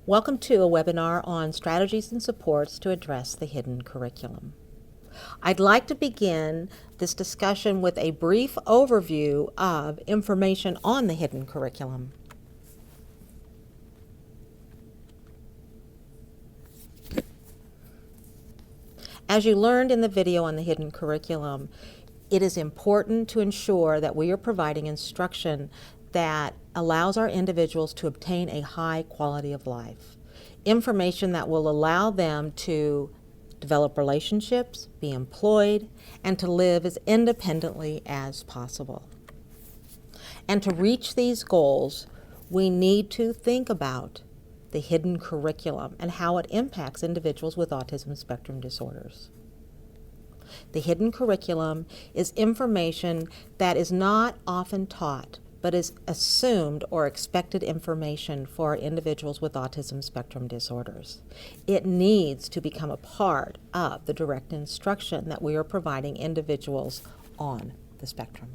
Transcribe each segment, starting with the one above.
Welcome to a webinar on strategies and supports to address the hidden curriculum. I'd like to begin this discussion with a brief overview of information on the hidden curriculum. As you learned in the video on the hidden curriculum, it is important to ensure that we are providing instruction that allows our individuals to obtain a high quality of life. Information that will allow them to develop relationships, be employed, and to live as independently as possible. And to reach these goals, we need to think about the hidden curriculum and how it impacts individuals with autism spectrum disorders. The hidden curriculum is information that is not often taught, but is assumed or expected information for individuals with autism spectrum disorders. It needs to become a part of the direct instruction that we are providing individuals on the spectrum.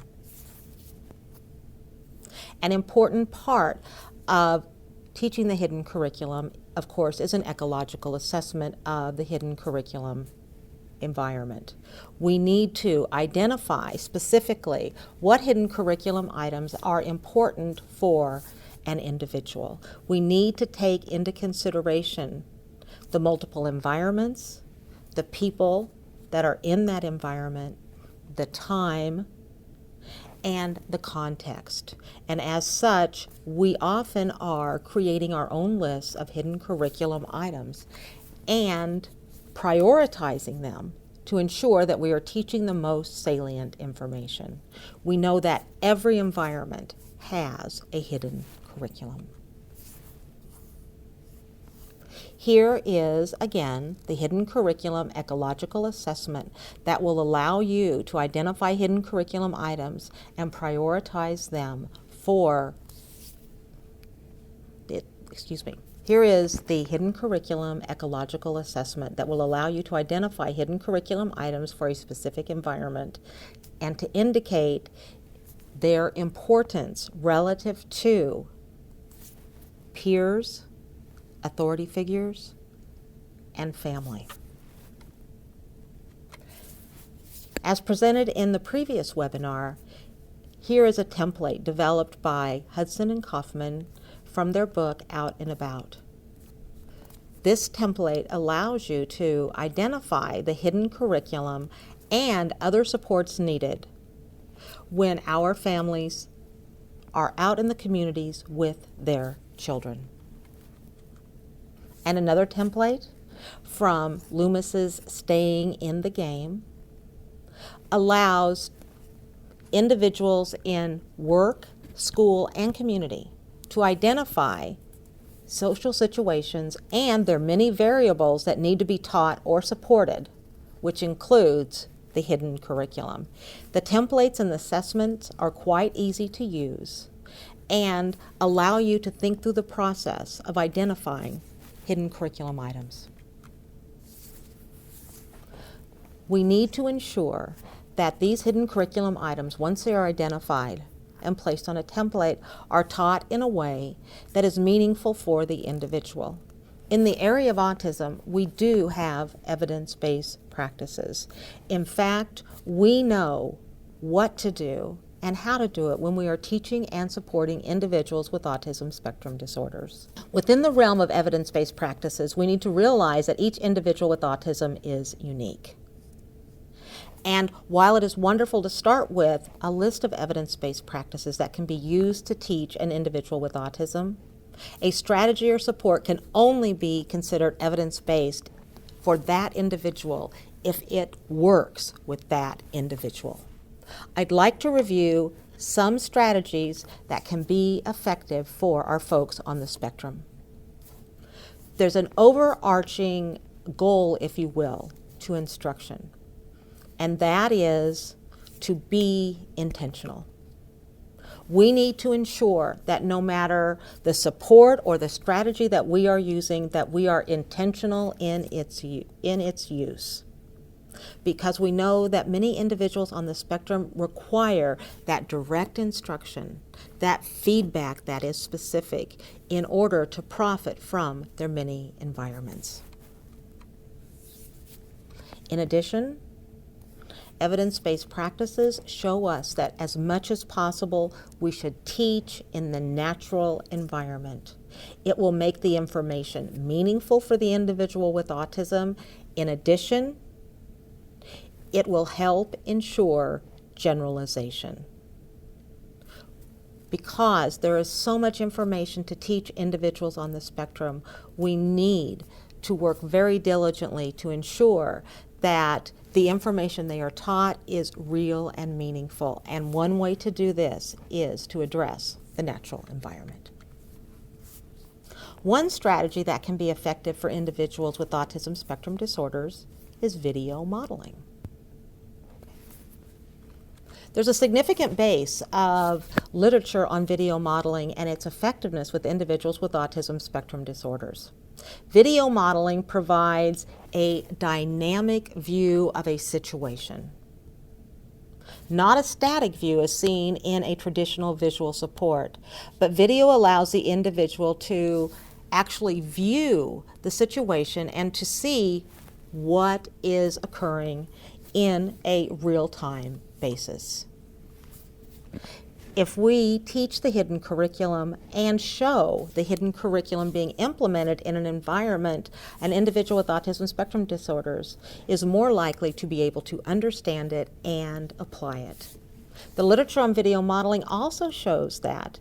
An important part of teaching the hidden curriculum, of course, is an ecological assessment of the hidden curriculum environment. We need to identify specifically what hidden curriculum items are important for an individual. We need to take into consideration the multiple environments, the people that are in that environment, the time, and the context. And as such, we often are creating our own lists of hidden curriculum items and prioritizing them to ensure that we are teaching the most salient information. We know that every environment has a hidden curriculum. Here is, again, the hidden curriculum ecological assessment that will allow you to identify hidden curriculum items and prioritize them for Here is the hidden curriculum ecological assessment that will allow you to identify hidden curriculum items for a specific environment and to indicate their importance relative to peers, authority figures, and family. As presented in the previous webinar, here is a template developed by Hudson and Kaufman from their book Out and About. This template allows you to identify the hidden curriculum and other supports needed when our families are out in the communities with their children. And another template from Loomis's Staying in the Game allows individuals in work, school, and community to identify social situations and their many variables that need to be taught or supported, which includes the hidden curriculum. The templates and the assessments are quite easy to use and allow you to think through the process of identifying hidden curriculum items. We need to ensure that these hidden curriculum items, once they are identified and placed on a template, are taught in a way that is meaningful for the individual. In the area of autism, we do have evidence-based practices. In fact, we know what to do and how to do it when we are teaching and supporting individuals with autism spectrum disorders. Within the realm of evidence-based practices, we need to realize that each individual with autism is unique. And while it is wonderful to start with a list of evidence-based practices that can be used to teach an individual with autism, a strategy or support can only be considered evidence-based for that individual if it works with that individual. I'd like to review some strategies that can be effective for our folks on the spectrum. There's an overarching goal, if you will, to instruction, and that is to be intentional. We need to ensure that no matter the support or the strategy that we are using, that we are intentional in its use. because we know that many individuals on the spectrum require that direct instruction, that feedback that is specific in order to profit from their many environments. In addition, evidence-based practices show us that as much as possible, we should teach in the natural environment. It will make the information meaningful for the individual with autism. In addition, it will help ensure generalization. Because there is so much information to teach individuals on the spectrum, we need to work very diligently to ensure that the information they are taught is real and meaningful. And one way to do this is to address the natural environment. One strategy that can be effective for individuals with autism spectrum disorders is video modeling. There's a significant base of literature on video modeling and its effectiveness with individuals with autism spectrum disorders. Video modeling provides a dynamic view of a situation, not a static view as seen in a traditional visual support, but video allows the individual to actually view the situation and to see what is occurring in a real-time basis. If we teach the hidden curriculum and show the hidden curriculum being implemented in an environment, an individual with autism spectrum disorders is more likely to be able to understand it and apply it. The literature on video modeling also shows that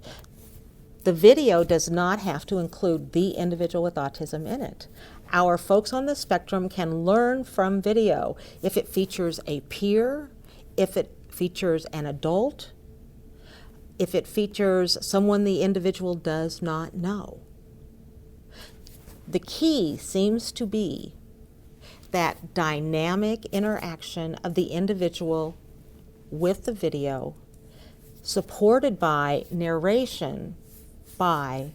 the video does not have to include the individual with autism in it. Our folks on the spectrum can learn from video if it features a peer, if it features an adult, if it features someone the individual does not know. The key seems to be that dynamic interaction of the individual with the video, supported by narration by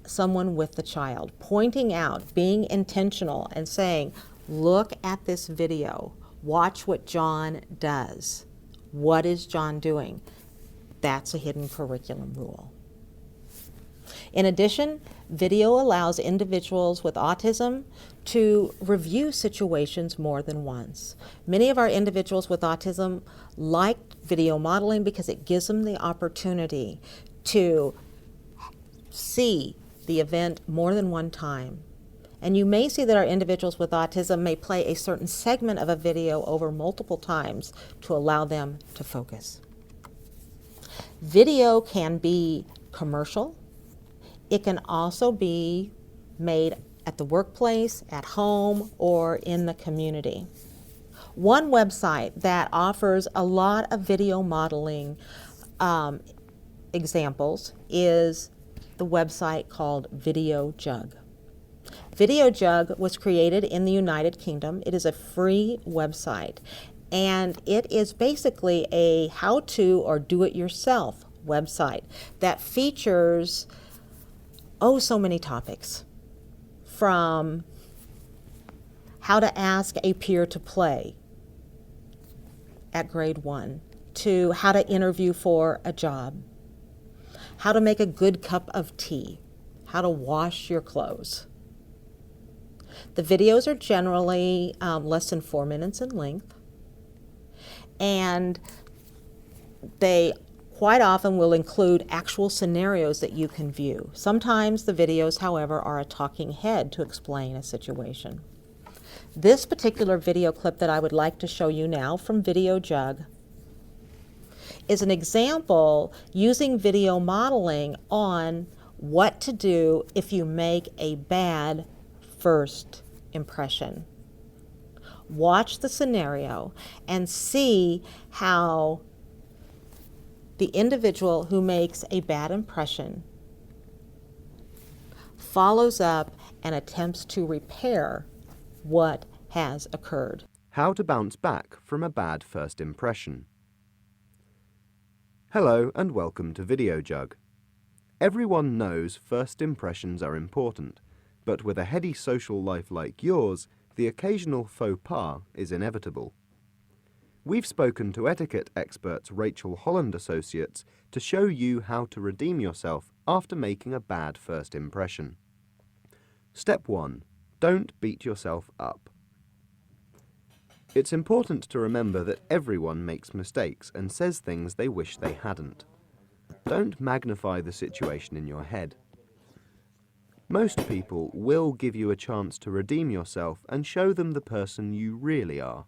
someone with the child, pointing out, being intentional and saying, look at this video, watch what John does. What is John doing? That's a hidden curriculum rule. In addition, video allows individuals with autism to review situations more than once. Many of our individuals with autism like video modeling because it gives them the opportunity to see the event more than one time. And you may see that our individuals with autism may play a certain segment of a video over multiple times to allow them to focus. Video can be commercial. It can also be made at the workplace, at home, or in the community. One website that offers a lot of video modeling examples is the website called VideoJug. VideoJug was created in the United Kingdom. It is a free website, and it is basically a how-to or do-it-yourself website that features so many topics, from how to ask a peer to play at grade 1, to how to interview for a job, how to make a good cup of tea, how to wash your clothes. The videos are generally less than 4 minutes in length, and they quite often will include actual scenarios that you can view. Sometimes the videos, however, are a talking head to explain a situation. This particular video clip that I would like to show you now from VideoJug is an example using video modeling on what to do if you make a bad first impression. Watch the scenario and see how the individual who makes a bad impression follows up and attempts to repair what has occurred. How to bounce back from a bad first impression. Hello and welcome to VideoJug. Everyone knows first impressions are important, but with a heady social life like yours, the occasional faux pas is inevitable. We've spoken to etiquette experts Rachel Holland Associates to show you how to redeem yourself after making a bad first impression. Step 1. Don't beat yourself up. It's important to remember that everyone makes mistakes and says things they wish they hadn't. Don't magnify the situation in your head. Most people will give you a chance to redeem yourself and show them the person you really are.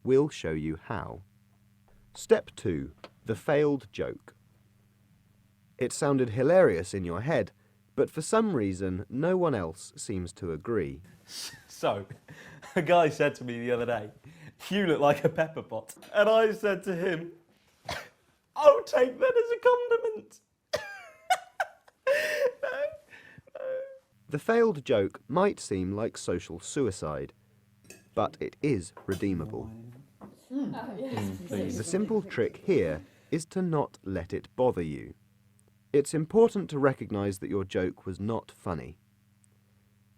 We'll show you how. Step 2. The failed joke. It sounded hilarious in your head, but for some reason no one else seems to agree. So, a guy said to me the other day, "You look like a pepper pot." And I said to him, "I'll take that as a compliment." The failed joke might seem like social suicide, but it is redeemable. The simple trick here is to not let it bother you. It's important to recognise that your joke was not funny.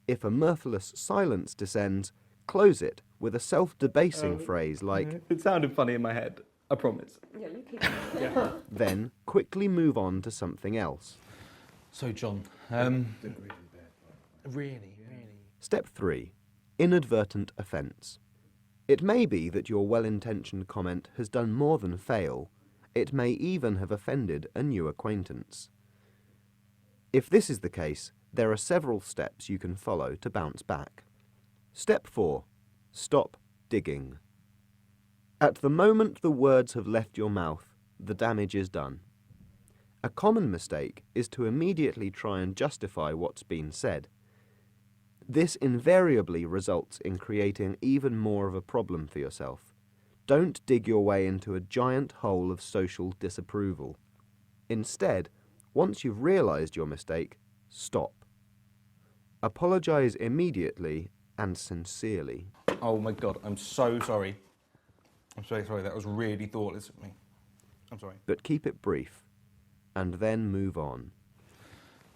If a mirthless silence descends, close it with a self-debasing phrase like, "It sounded funny in my head, I promise." Yeah, you keep it. then quickly move on to something else. So, John, really. Step 3. Inadvertent offence. It may be that your well-intentioned comment has done more than fail. It may even have offended a new acquaintance. If this is the case, there are several steps you can follow to bounce back. Step 4. Stop digging. At the moment the words have left your mouth, the damage is done. A common mistake is to immediately try and justify what's been said. This invariably results in creating even more of a problem for yourself. Don't dig your way into a giant hole of social disapproval. Instead, once you've realised your mistake, stop. Apologise immediately and sincerely. Oh my God, I'm so sorry. I'm so sorry, that was really thoughtless of me. I'm sorry. But keep it brief, and then move on.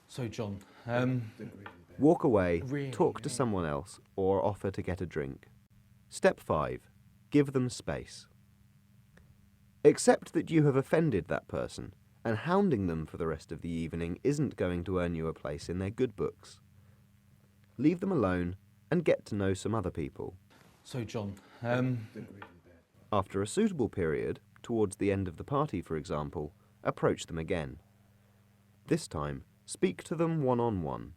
So, John, Walk away, Really, talk to someone else, or offer to get a drink. Step 5. Give them space. Accept that you have offended that person, and hounding them for the rest of the evening isn't going to earn you a place in their good books. Leave them alone and get to know some other people. So, John, After a suitable period, towards the end of the party for example, approach them again. This time, speak to them one-on-one.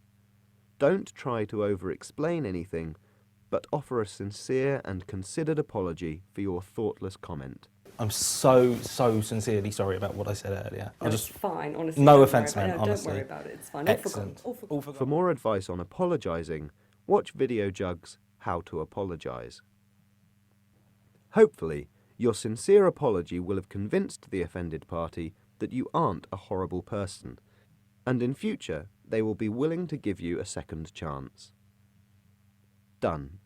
Don't try to over-explain anything, but offer a sincere and considered apology for your thoughtless comment. I'm so sincerely sorry about what I said earlier. It's fine, honestly. No don't offence worry meant, about it. honestly. Don't worry about it, it's fine. Excellent. All forgotten. For more advice on apologising, watch Video Jug's How to Apologise. Hopefully, your sincere apology will have convinced the offended party that you aren't a horrible person, and in future they will be willing to give you a second chance. Done.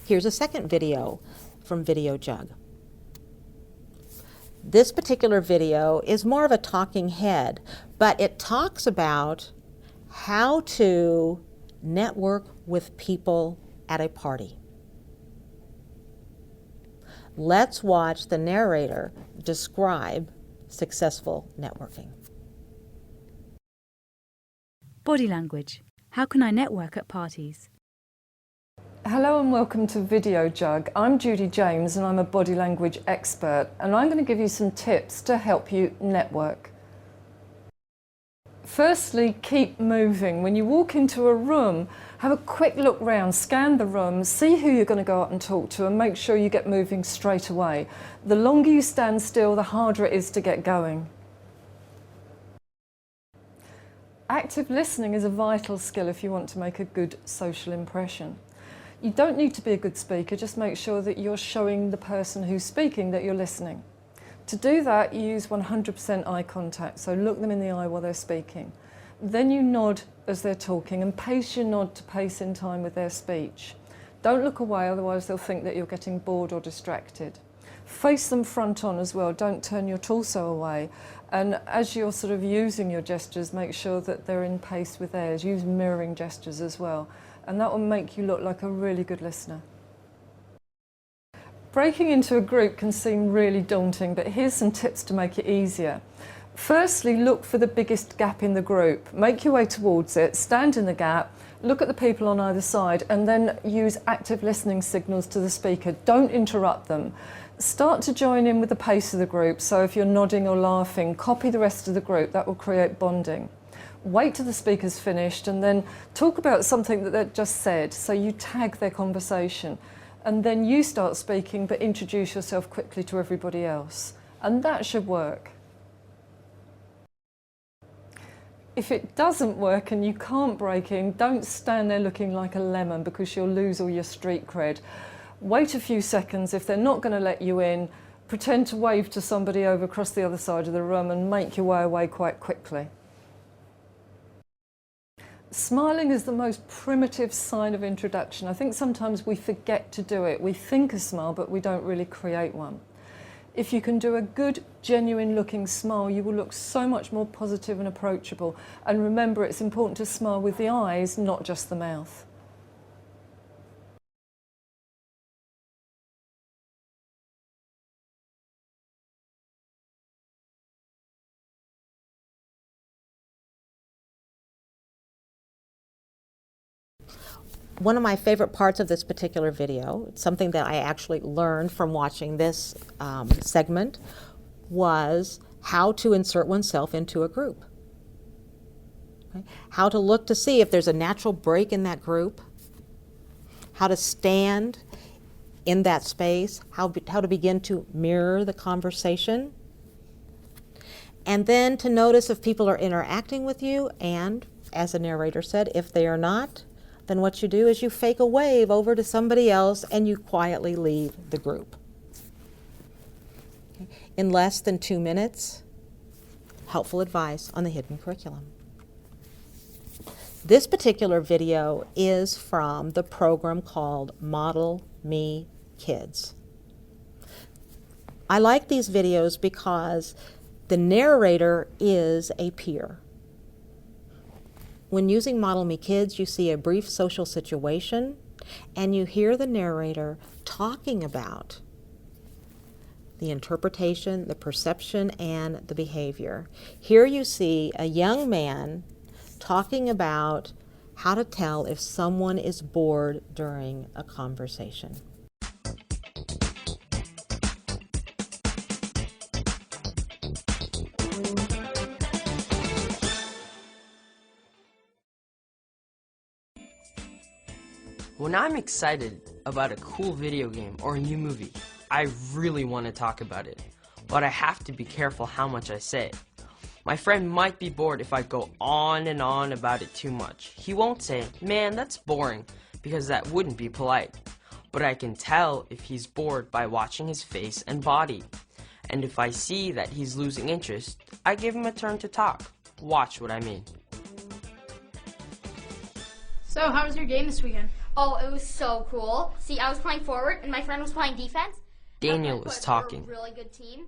Here's a second video from Video Jug. This particular video is more of a talking head, but it talks about how to network with people at a party. Let's watch the narrator describe successful networking. Body language. How can I network at parties? Hello and welcome to Video Jug. I'm Judy James and I'm a body language expert, and I'm going to give you some tips to help you network. Firstly, keep moving. When you walk into a room, have a quick look round, scan the room, see who you're going to go out and talk to, and make sure you get moving straight away. The longer you stand still, the harder it is to get going. Active listening is a vital skill if you want to make a good social impression. You don't need to be a good speaker, just make sure that you're showing the person who's speaking that you're listening. To do that, you use 100% eye contact, so look them in the eye while they're speaking. Then you nod as they're talking and pace your nod to pace in time with their speech. Don't look away, otherwise they'll think that you're getting bored or distracted. Face them front on as well, don't turn your torso away. And as you're sort of using your gestures, make sure that they're in pace with theirs. Use mirroring gestures as well. And that will make you look like a really good listener. Breaking into a group can seem really daunting, but here's some tips to make it easier. Firstly, look for the biggest gap in the group. Make your way towards it, stand in the gap, look at the people on either side, and then use active listening signals to the speaker. Don't interrupt them. Start to join in with the pace of the group, so if you're nodding or laughing, copy the rest of the group. That will create bonding. Wait till the speaker's finished and then talk about something that they've just said, so you tag their conversation. And then you start speaking, but introduce yourself quickly to everybody else. And that should work. If it doesn't work and you can't break in, don't stand there looking like a lemon because you'll lose all your street cred. Wait a few seconds. If they're not going to let you in, pretend to wave to somebody over across the other side of the room and make your way away quite quickly. Smiling is the most primitive sign of introduction. I think sometimes we forget to do it. We think a smile, but we don't really create one. If you can do a good, genuine looking smile, you will look so much more positive and approachable. And remember, it's important to smile with the eyes, not just the mouth. One of my favorite parts of this particular video, it's something that I actually learned from watching this segment, was how to insert oneself into a group. Okay? How to look to see if there's a natural break in that group, how to stand in that space, how to begin to mirror the conversation, and then to notice if people are interacting with you, and, as the narrator said, if they are not, then what you do is you fake a wave over to somebody else and you quietly leave the group. Okay. In less than 2 minutes, helpful advice on the hidden curriculum. This particular video is from the program called Model Me Kids. I like these videos because the narrator is a peer. When using Model Me Kids, you see a brief social situation and you hear the narrator talking about the interpretation, the perception, and the behavior. Here you see a young man talking about how to tell if someone is bored during a conversation. When I'm excited about a cool video game or a new movie, I really want to talk about it, but I have to be careful how much I say. My friend might be bored if I go on and on about it too much. He won't say, "Man, that's boring," because that wouldn't be polite. But I can tell if he's bored by watching his face and body. And if I see that he's losing interest, I give him a turn to talk. Watch what I mean. So, how was your game this weekend? Oh, it was so cool. See, I was playing forward and my friend was playing defense. Daniel was talking. We were a really good team.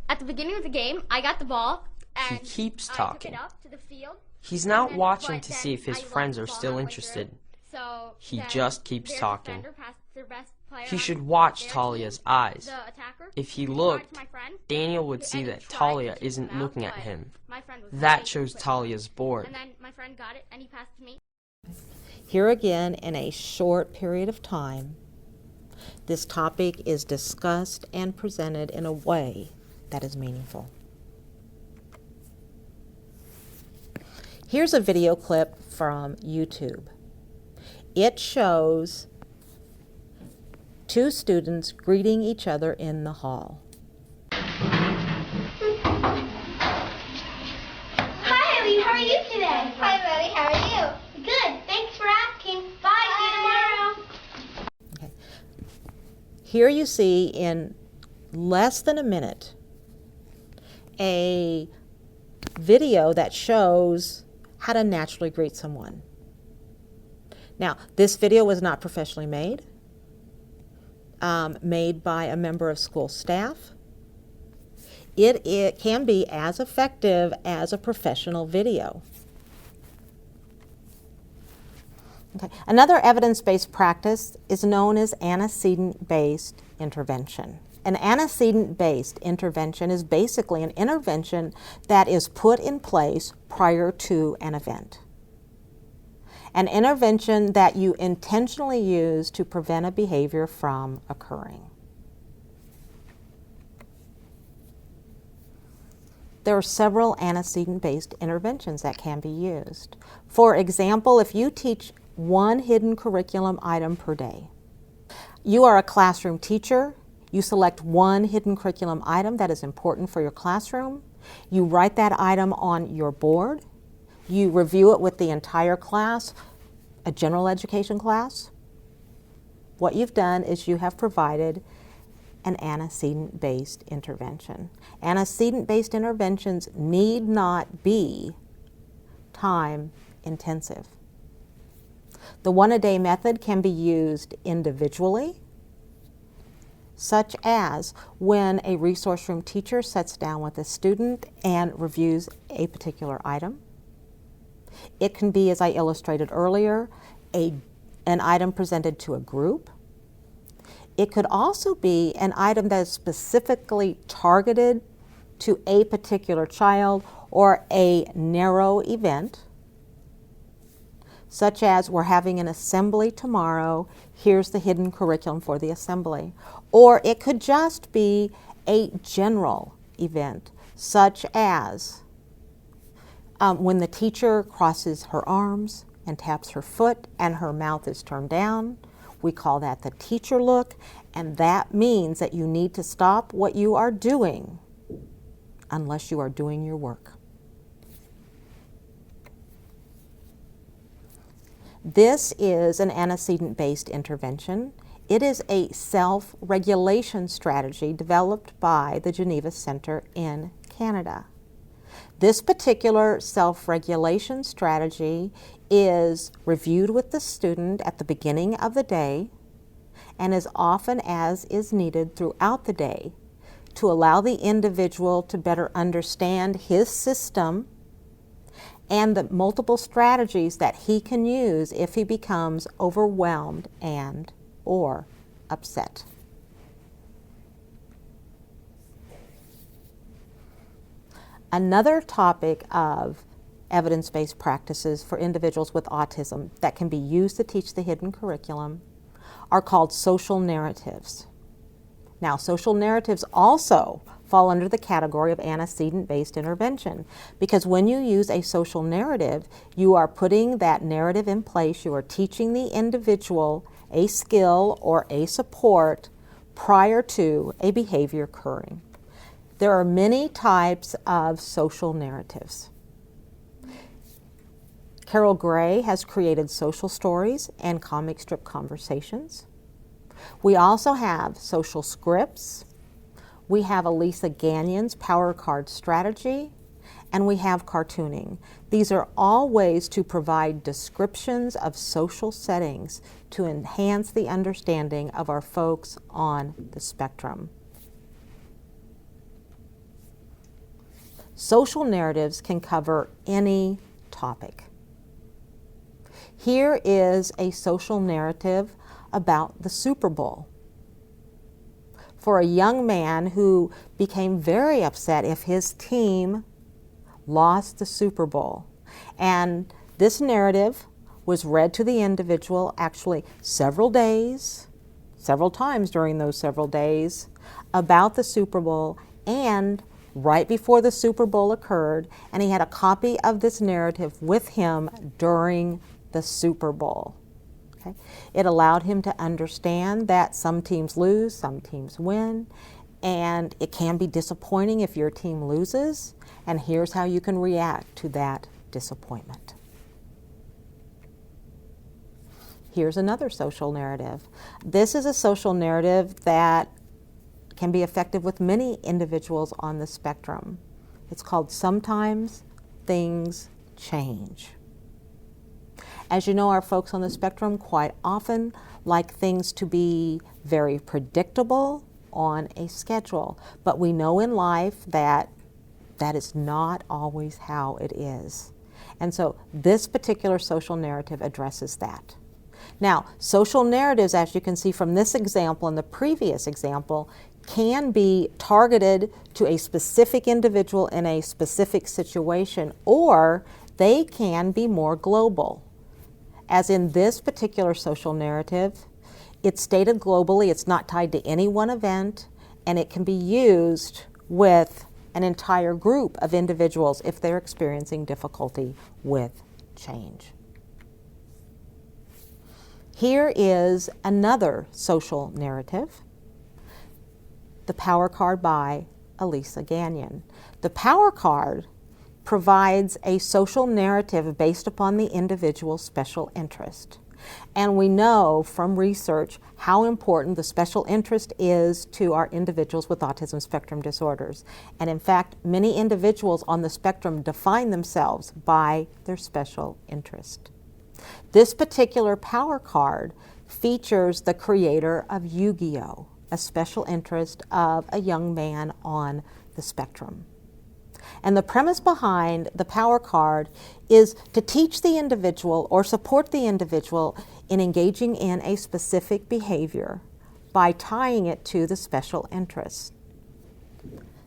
At the beginning of the game, I got the ball and He keeps I talking. took it up to the field. He's not And then- watching but to then see if his I lost friends the are ball still halfway interested. through. So He then just keeps their talking. defender passed their best player He on should watch their Talia's team, eyes. the attacker. If he tried looked, to my friend, Daniel would see and he that tried to Talia kick isn't him out, looking at but him. my friend was That way shows quick. Talia's bored. And then my friend got it and he passed to me. Here again, in a short period of time, this topic is discussed and presented in a way that is meaningful. Here's a video clip from YouTube. It shows two students greeting each other in the hall. Hi, Eileen. How are you today? Hi, Betty. How are you? Good. Thanks for asking. Bye. See you tomorrow. Okay. Here you see in less than a minute a video that shows how to naturally greet someone. Now, this video was not professionally made. made by a member of school staff. It can be as effective as a professional video. Okay. Another evidence-based practice is known as antecedent-based intervention. An antecedent-based intervention is basically an intervention that is put in place prior to an event. An intervention that you intentionally use to prevent a behavior from occurring. There are several antecedent-based interventions that can be used. For example, if you teach one hidden curriculum item per day, you are a classroom teacher, you select one hidden curriculum item that is important for your classroom, you write that item on your board, you review it with the entire class, a general education class. What you've done is you have provided an antecedent-based intervention. Antecedent-based interventions need not be time intensive. The one-a-day method can be used individually, such as when a resource room teacher sits down with a student and reviews a particular item. It can be, as I illustrated earlier, an item presented to a group. It could also be an item that is specifically targeted to a particular child or a narrow event, such as we're having an assembly tomorrow, here's the hidden curriculum for the assembly. Or it could just be a general event, such as when the teacher crosses her arms and taps her foot and her mouth is turned down. We call that the teacher look, and that means that you need to stop what you are doing unless you are doing your work. This is an antecedent-based intervention. It is a self-regulation strategy developed by the Geneva Center in Canada. This particular self-regulation strategy is reviewed with the student at the beginning of the day and as often as is needed throughout the day to allow the individual to better understand his system and the multiple strategies that he can use if he becomes overwhelmed and or upset. Another topic of evidence-based practices for individuals with autism that can be used to teach the hidden curriculum are called social narratives. Now, social narratives also fall under the category of antecedent-based intervention because when you use a social narrative, you are putting that narrative in place, you are teaching the individual a skill or a support prior to a behavior occurring. There are many types of social narratives. Carol Gray has created social stories and comic strip conversations. We also have social scripts. We have Elisa Gagnon's Power Card Strategy, and we have cartooning. These are all ways to provide descriptions of social settings to enhance the understanding of our folks on the spectrum. Social narratives can cover any topic. Here is a social narrative about the Super Bowl. For a young man who became very upset if his team lost the Super Bowl. And this narrative was read to the individual actually several times during those several days about the Super Bowl and right before the Super Bowl occurred, and he had a copy of this narrative with him during the Super Bowl. Okay? It allowed him to understand that some teams lose, some teams win, and it can be disappointing if your team loses, and here's how you can react to that disappointment. Here's another social narrative. This is a social narrative that can be effective with many individuals on the spectrum. It's called Sometimes Things Change. As you know, our folks on the spectrum quite often like things to be very predictable on a schedule, but we know in life that that is not always how it is. And so this particular social narrative addresses that. Now, social narratives, as you can see from this example and the previous example, can be targeted to a specific individual in a specific situation, or they can be more global. As in this particular social narrative, it's stated globally, it's not tied to any one event, and it can be used with an entire group of individuals if they're experiencing difficulty with change. Here is another social narrative, the Power Card by Elisa Gagnon. The Power Card provides a social narrative based upon the individual's special interest. And we know from research how important the special interest is to our individuals with autism spectrum disorders. And in fact, many individuals on the spectrum define themselves by their special interest. This particular Power Card features the creator of Yu-Gi-Oh!, a special interest of a young man on the spectrum. And the premise behind the Power Card is to teach the individual or support the individual in engaging in a specific behavior by tying it to the special interest.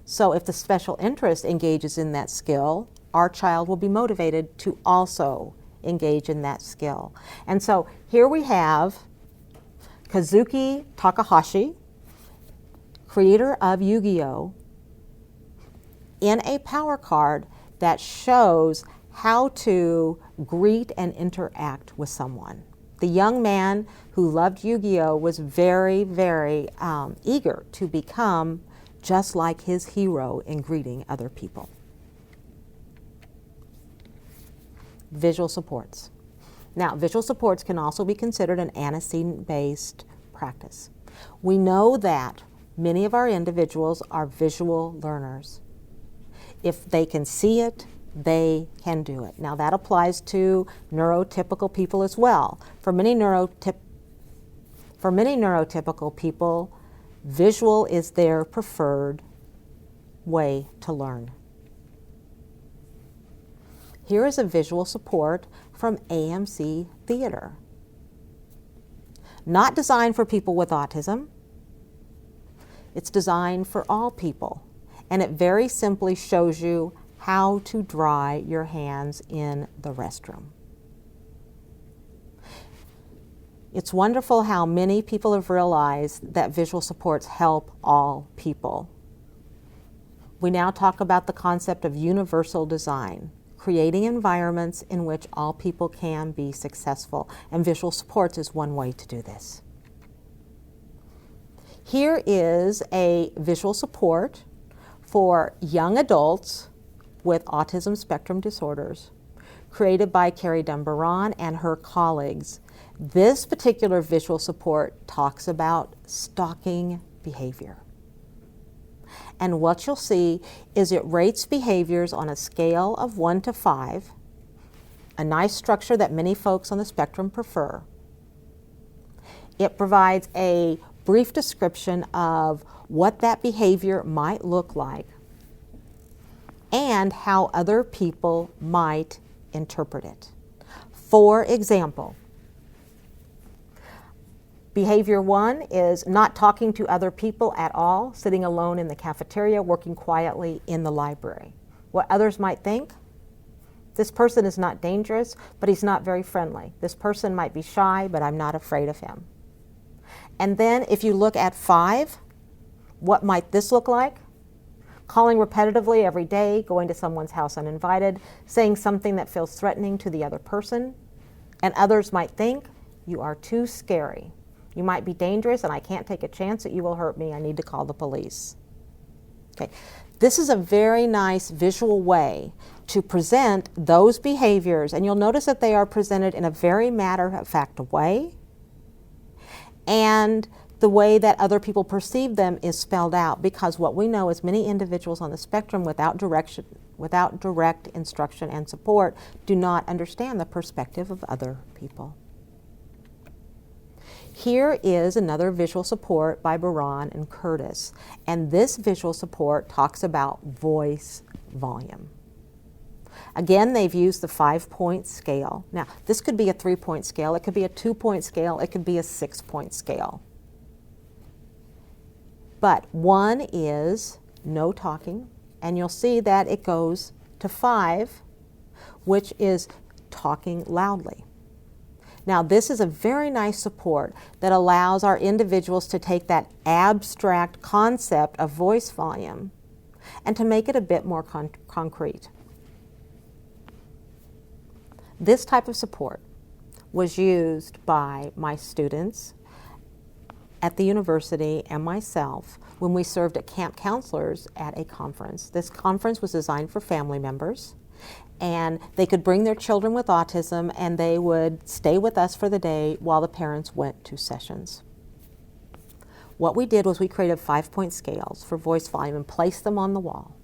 So if the special interest engages in that skill, our child will be motivated to also engage in that skill. And so here we have Kazuki Takahashi, creator of Yu-Gi-Oh!, in a Power Card that shows how to greet and interact with someone. The young man who loved Yu-Gi-Oh! Was very, very eager to become just like his hero in greeting other people. Visual supports. Now, visual supports can also be considered an antecedent-based practice. We know that many of our individuals are visual learners. If they can see it, they can do it. Now that applies to neurotypical people as well. For many neurotypical people, visual is their preferred way to learn. Here is a visual support from AMC Theater. Not designed for people with autism. It's designed for all people. And it very simply shows you how to dry your hands in the restroom. It's wonderful how many people have realized that visual supports help all people. We now talk about the concept of universal design, creating environments in which all people can be successful, and visual supports is one way to do this. Here is a visual support for young adults with autism spectrum disorders, created by Carrie Dumbaron and her colleagues. This particular visual support talks about stalking behavior. And what you'll see is it rates behaviors on a scale of 1 to 5, a nice structure that many folks on the spectrum prefer. It provides a brief description of what that behavior might look like and how other people might interpret it. For example, behavior 1 is not talking to other people at all, sitting alone in the cafeteria, working quietly in the library. What others might think, this person is not dangerous, but he's not very friendly. This person might be shy, but I'm not afraid of him. And then if you look at 5, what might this look like? Calling repetitively every day, going to someone's house uninvited, saying something that feels threatening to the other person. And others might think, you are too scary. You might be dangerous and I can't take a chance that you will hurt me. I need to call the police. Okay. This is a very nice visual way to present those behaviors, and you'll notice that they are presented in a very matter-of-fact way, and the way that other people perceive them is spelled out, because what we know is many individuals on the spectrum without without direct instruction and support, do not understand the perspective of other people. Here is another visual support by Baran and Curtis, and this visual support talks about voice volume. Again, they've used the 5-point scale. Now, this could be a 3-point scale, it could be a 2-point scale, it could be a 6-point scale. But 1 is no talking, and you'll see that it goes to 5, which is talking loudly. Now, this is a very nice support that allows our individuals to take that abstract concept of voice volume and to make it a bit more concrete. This type of support was used by my students at the university and myself when we served as camp counselors at a conference. This conference was designed for family members, and they could bring their children with autism and they would stay with us for the day while the parents went to sessions. What we did was we created 5-point scales for voice volume and placed them on the wall.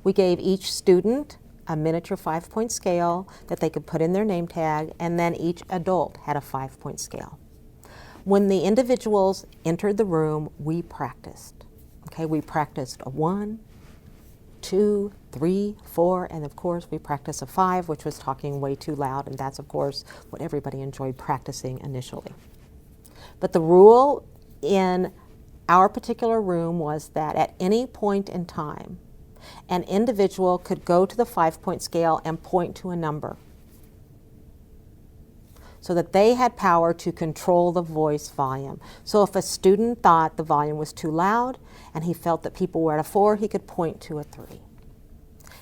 We gave each student a miniature 5-point scale that they could put in their name tag, and then each adult had a 5-point scale. When the individuals entered the room, we practiced. Okay, we practiced a 1, 2, 3, 4, and of course we practiced a 5, which was talking way too loud, and that's of course what everybody enjoyed practicing initially. But the rule in our particular room was that at any point in time, an individual could go to the 5-point scale and point to a number so that they had power to control the voice volume. So if a student thought the volume was too loud and he felt that people were at a 4, he could point to a 3.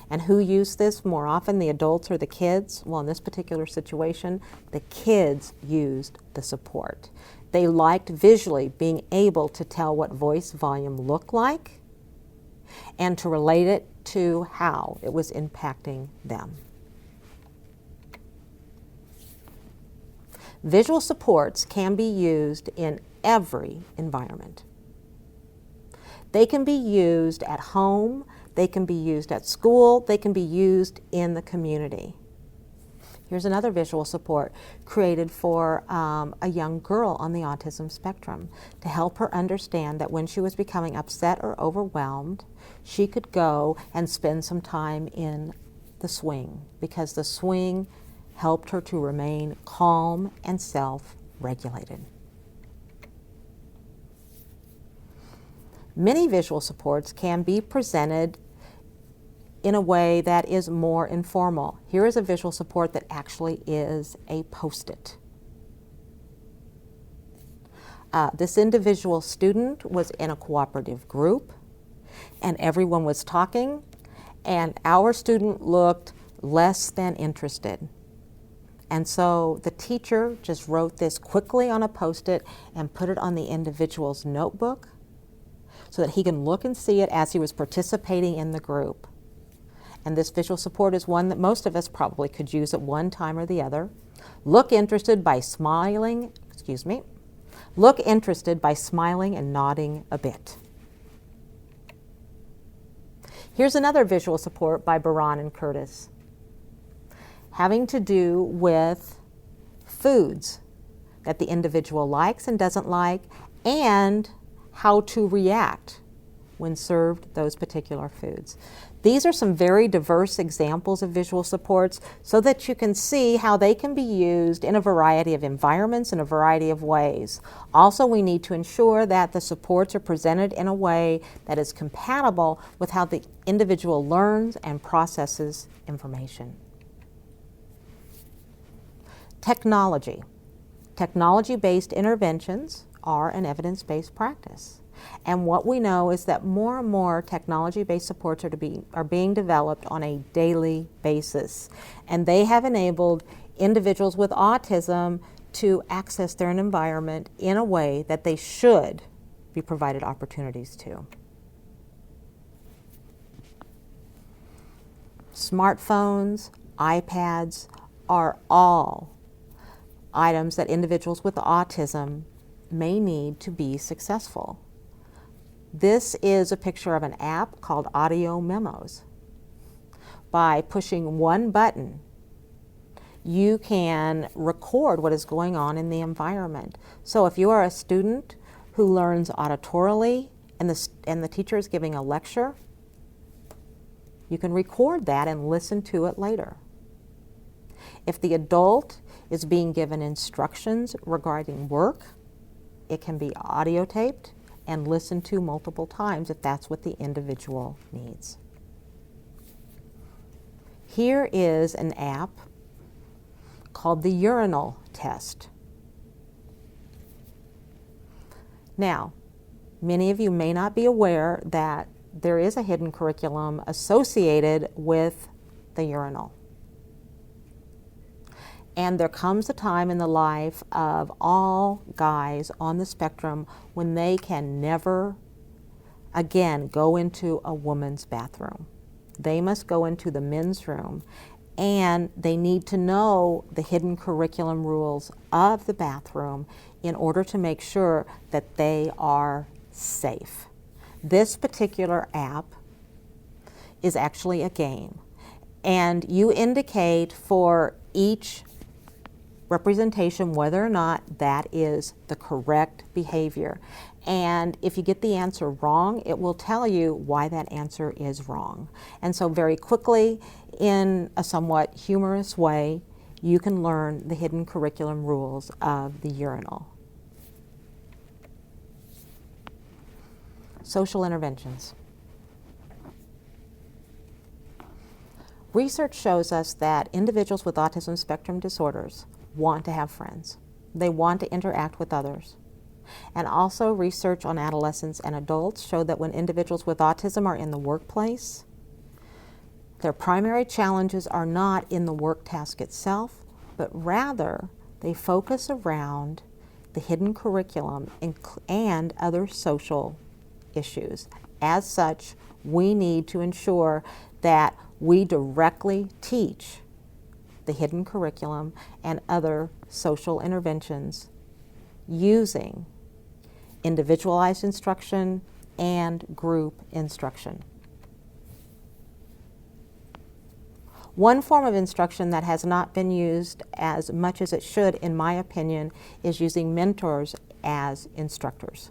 And who used this more often, the adults or the kids? Well, in this particular situation, the kids used the support. They liked visually being able to tell what voice volume looked like and to relate it to how it was impacting them. Visual supports can be used in every environment. They can be used at home, they can be used at school, they can be used in the community. Here's another visual support created for a young girl on the autism spectrum to help her understand that when she was becoming upset or overwhelmed, she could go and spend some time in the swing, because the swing helped her to remain calm and self-regulated. Many visual supports can be presented in a way that is more informal. Here is a visual support that actually is a post-it. This individual student was in a cooperative group and everyone was talking, and our student looked less than interested. And so the teacher just wrote this quickly on a post-it and put it on the individual's notebook so that he can look and see it as he was participating in the group. And this visual support is one that most of us probably could use at one time or the other. Look interested by smiling and nodding a bit. Here's another visual support by Baran and Curtis, having to do with foods that the individual likes and doesn't like, and how to react when served those particular foods. These are some very diverse examples of visual supports so that you can see how they can be used in a variety of environments in a variety of ways. Also, we need to ensure that the supports are presented in a way that is compatible with how the individual learns and processes information. Technology. Technology-based interventions are an evidence-based practice. And what we know is that more and more technology-based supports are being developed on a daily basis. And they have enabled individuals with autism to access their environment in a way that they should be provided opportunities to. Smartphones, iPads are all items that individuals with autism may need to be successful. This is a picture of an app called Audio Memos. by pushing one button, you can record what is going on in the environment. So if you are a student who learns auditorily and the teacher is giving a lecture, you can record that and listen to it later. If the adult is being given instructions regarding work, it can be audio taped and listened to multiple times if that's what the individual needs. Here is an app called the urinal test. Now, many of you may not be aware that there is a hidden curriculum associated with the urinal. And there comes a time in the life of all guys on the spectrum when they can never again go into a woman's bathroom. They must go into the men's room, and they need to know the hidden curriculum rules of the bathroom in order to make sure that they are safe. This particular app is actually a game, and you indicate for each representation whether or not that is the correct behavior. And if you get the answer wrong, it will tell you why that answer is wrong. And so very quickly, in a somewhat humorous way, you can learn the hidden curriculum rules of the urinal. Social interventions. Research shows us that individuals with autism spectrum disorders want to have friends. They want to interact with others. And also research on adolescents and adults show that when individuals with autism are in the workplace, their primary challenges are not in the work task itself, but rather they focus around the hidden curriculum and other social issues. As such, we need to ensure that we directly teach the hidden curriculum and other social interventions using individualized instruction and group instruction. One form of instruction that has not been used as much as it should, in my opinion, is using mentors as instructors.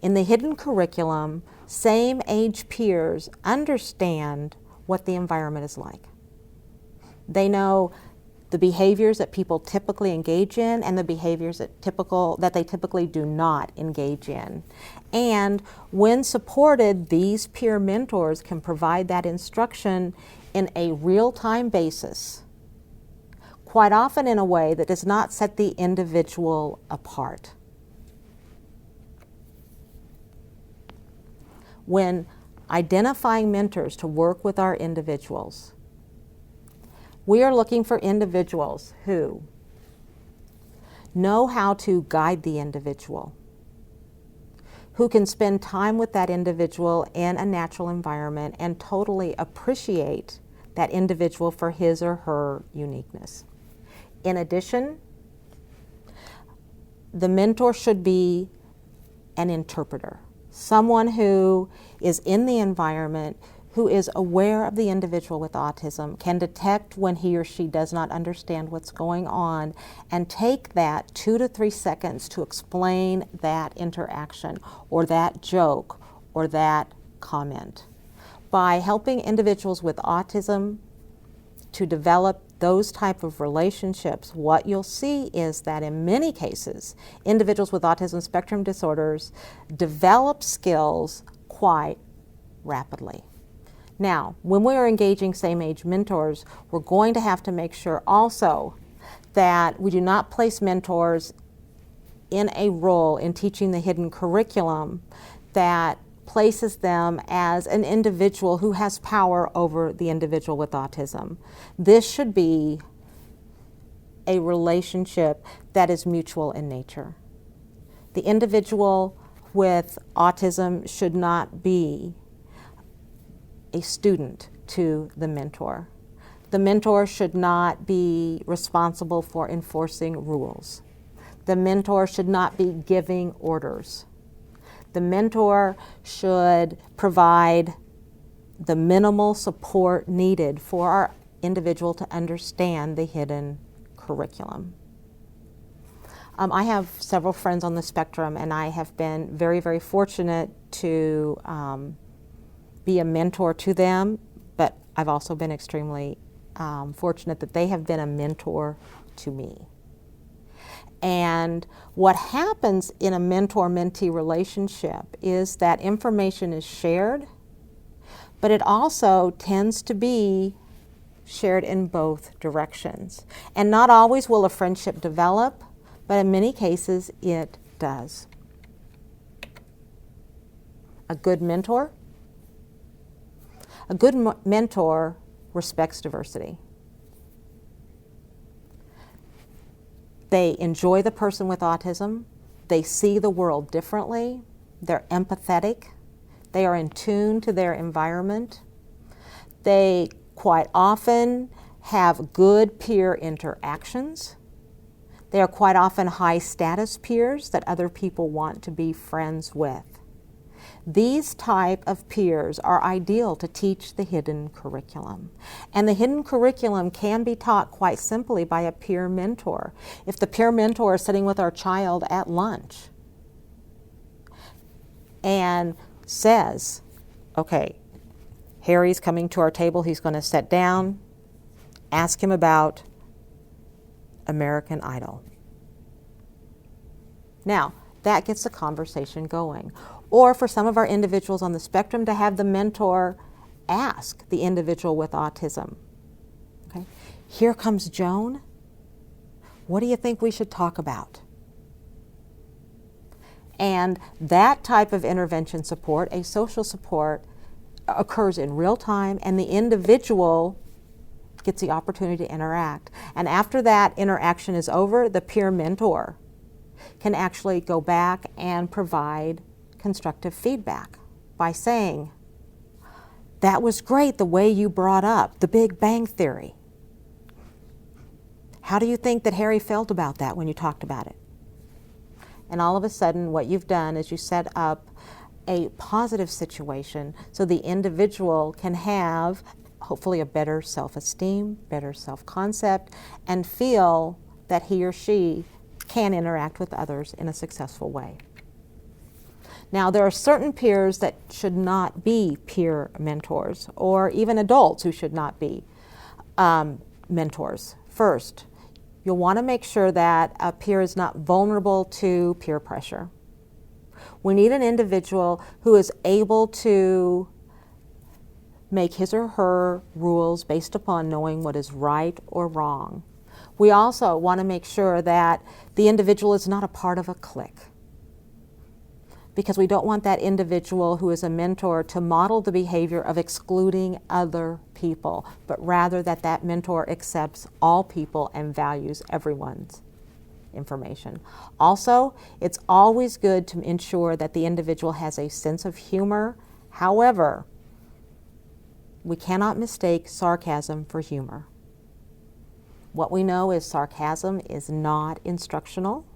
In the hidden curriculum, same age peers understand what the environment is like. They know the behaviors that people typically engage in and the behaviors that they typically do not engage in. And when supported, these peer mentors can provide that instruction in a real-time basis, quite often in a way that does not set the individual apart. When identifying mentors to work with our individuals, we are looking for individuals who know how to guide the individual, who can spend time with that individual in a natural environment and totally appreciate that individual for his or her uniqueness. In addition, the mentor should be an interpreter, someone who is in the environment, who is aware of the individual with autism, can detect when he or she does not understand what's going on, and take that 2 to 3 seconds to explain that interaction or that joke or that comment. By helping individuals with autism to develop those type of relationships, what you'll see is that in many cases, individuals with autism spectrum disorders develop skills quite rapidly. Now, when we are engaging same-age mentors, we're going to have to make sure also that we do not place mentors in a role in teaching the hidden curriculum that places them as an individual who has power over the individual with autism. This should be a relationship that is mutual in nature. The individual with autism should not be a student to the mentor. The mentor should not be responsible for enforcing rules. The mentor should not be giving orders. The mentor should provide the minimal support needed for our individual to understand the hidden curriculum. I have several friends on the spectrum, and I have been very, very fortunate to be a mentor to them, but I've also been extremely fortunate that they have been a mentor to me. And what happens in a mentor-mentee relationship is that information is shared, but it also tends to be shared in both directions. And not always will a friendship develop, but in many cases it does. A good mentor respects diversity. They enjoy the person with autism. They see the world differently. They're empathetic. They are in tune to their environment. They quite often have good peer interactions. They are quite often high status peers that other people want to be friends with. These type of peers are ideal to teach the hidden curriculum. And the hidden curriculum can be taught quite simply by a peer mentor. If the peer mentor is sitting with our child at lunch and says, okay, Harry's coming to our table, he's going to sit down, ask him about American Idol. Now, that gets the conversation going. Or for some of our individuals on the spectrum, to have the mentor ask the individual with autism, okay, here comes Joan. What do you think we should talk about? And that type of intervention support, a social support, occurs in real time, and the individual gets the opportunity to interact. And after that interaction is over, the peer mentor can actually go back and provide constructive feedback by saying, that was great the way you brought up the Big Bang Theory. How do you think that Harry felt about that when you talked about it? And all of a sudden what you've done is you set up a positive situation so the individual can have hopefully a better self-esteem, better self-concept, and feel that he or she can interact with others in a successful way. Now, there are certain peers that should not be peer mentors, or even adults who should not be mentors. First, you'll want to make sure that a peer is not vulnerable to peer pressure. We need an individual who is able to make his or her rules based upon knowing what is right or wrong. We also want to make sure that the individual is not a part of a clique, because we don't want that individual who is a mentor to model the behavior of excluding other people, but rather that that mentor accepts all people and values everyone's information. Also, it's always good to ensure that the individual has a sense of humor. However, we cannot mistake sarcasm for humor. What we know is sarcasm is not instructional.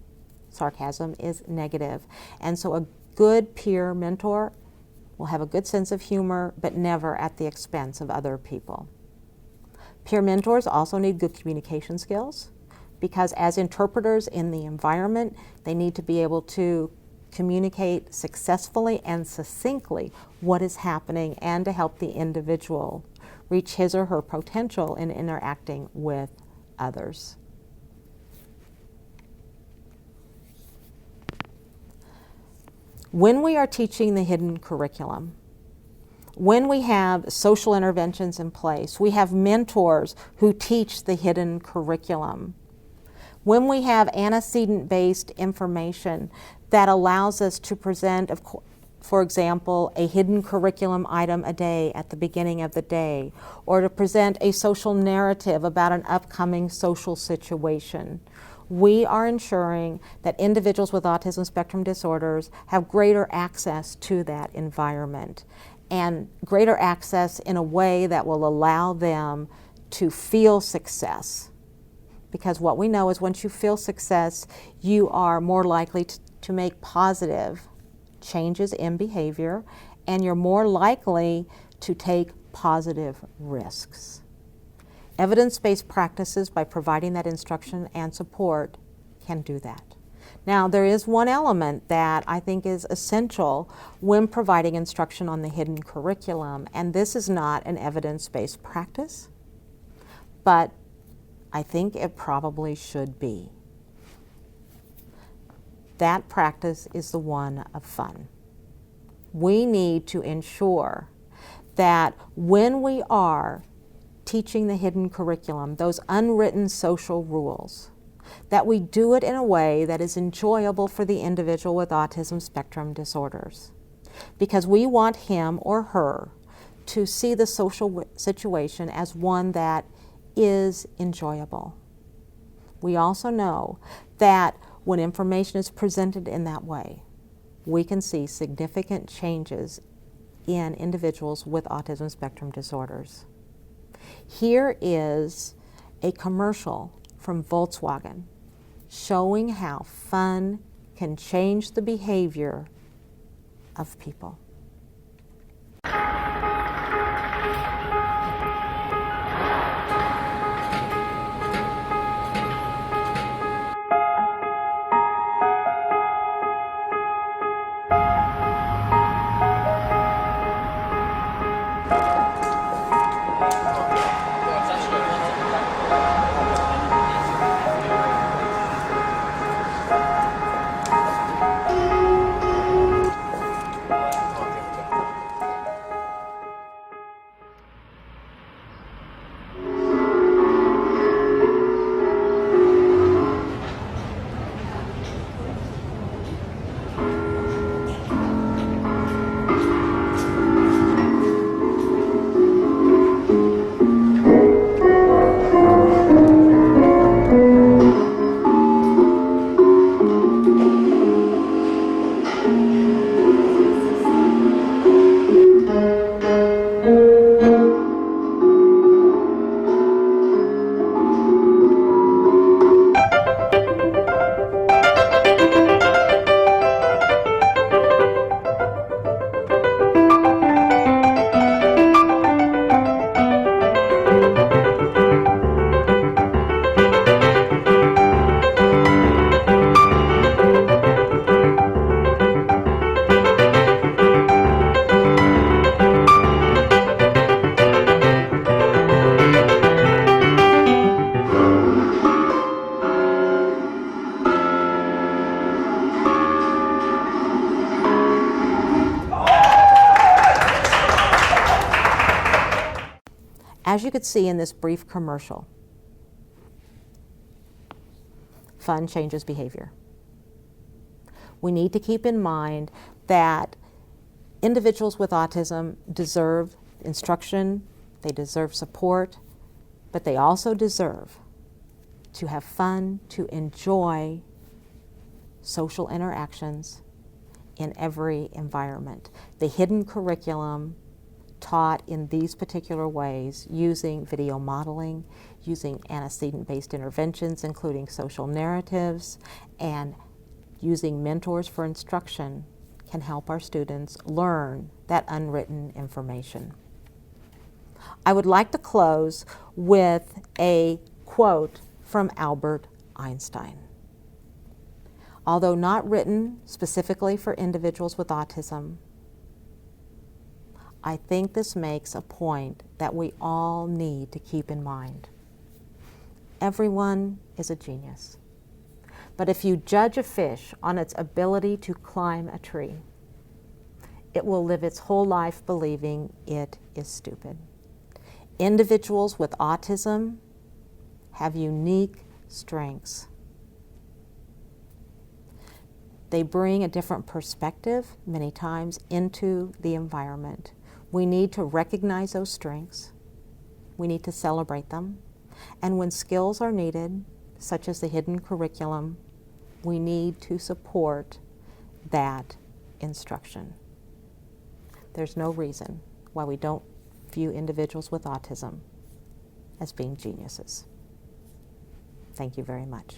Sarcasm is negative. And so a good peer mentor will have a good sense of humor, but never at the expense of other people. Peer mentors also need good communication skills, because as interpreters in the environment, they need to be able to communicate successfully and succinctly what is happening and to help the individual reach his or her potential in interacting with others. When we are teaching the hidden curriculum, when we have social interventions in place, we have mentors who teach the hidden curriculum. When we have antecedent-based information that allows us to present, for example, a hidden curriculum item a day at the beginning of the day, or to present a social narrative about an upcoming social situation, we are ensuring that individuals with autism spectrum disorders have greater access to that environment, and greater access in a way that will allow them to feel success. Because what we know is once you feel success, you are more likely to make positive changes in behavior, and you're more likely to take positive risks. Evidence-based practices, by providing that instruction and support, can do that. Now, there is one element that I think is essential when providing instruction on the hidden curriculum, and this is not an evidence-based practice, but I think it probably should be. That practice is the one of fun. We need to ensure that when we are teaching the hidden curriculum, those unwritten social rules, that we do it in a way that is enjoyable for the individual with autism spectrum disorders. Because we want him or her to see the social situation as one that is enjoyable. We also know that when information is presented in that way, we can see significant changes in individuals with autism spectrum disorders. Here is a commercial from Volkswagen showing how fun can change the behavior of people. As you could see in this brief commercial, fun changes behavior. We need to keep in mind that individuals with autism deserve instruction, they deserve support, but they also deserve to have fun, to enjoy social interactions in every environment. The hidden curriculum taught in these particular ways, using video modeling, using antecedent-based interventions, including social narratives, and using mentors for instruction, can help our students learn that unwritten information. I would like to close with a quote from Albert Einstein. Although not written specifically for individuals with autism, I think this makes a point that we all need to keep in mind. Everyone is a genius. But if you judge a fish on its ability to climb a tree, it will live its whole life believing it is stupid. Individuals with autism have unique strengths. They bring a different perspective many times into the environment. We need to recognize those strengths. We need to celebrate them. And when skills are needed, such as the hidden curriculum, we need to support that instruction. There's no reason why we don't view individuals with autism as being geniuses. Thank you very much.